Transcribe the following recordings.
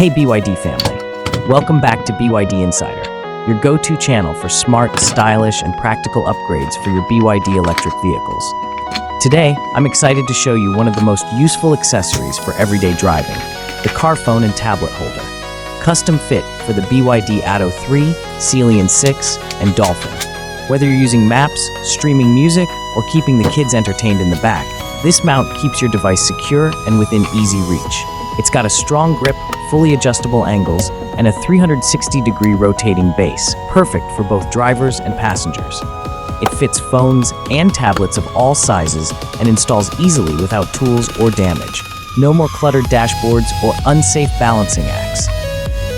Hey BYD family, welcome back to BYD Insider, your go-to channel for smart, stylish, and practical upgrades for your BYD electric vehicles. Today, I'm excited to show you one of the most useful accessories for everyday driving, the car phone and tablet holder. Custom fit for the BYD Atto 3, Sealion 6, and Dolphin. Whether you're using maps, streaming music, or keeping the kids entertained in the back, this mount keeps your device secure and within easy reach. It's got a strong grip, fully adjustable angles, and a 360-degree rotating base, perfect for both drivers and passengers. It fits phones and tablets of all sizes and installs easily without tools or damage. No more cluttered dashboards or unsafe balancing acts.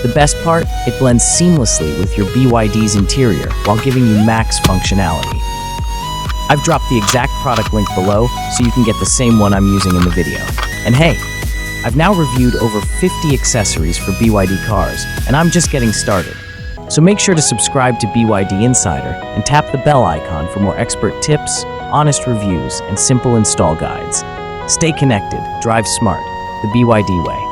The best part, it blends seamlessly with your BYD's interior while giving you max functionality. I've dropped the exact product link below so you can get the same one I'm using in the video. And hey, I've now reviewed over 50 accessories for BYD cars, and I'm just getting started. So make sure to subscribe to BYD Insider and tap the bell icon for more expert tips, honest reviews, and simple install guides. Stay connected, drive smart, the BYD way.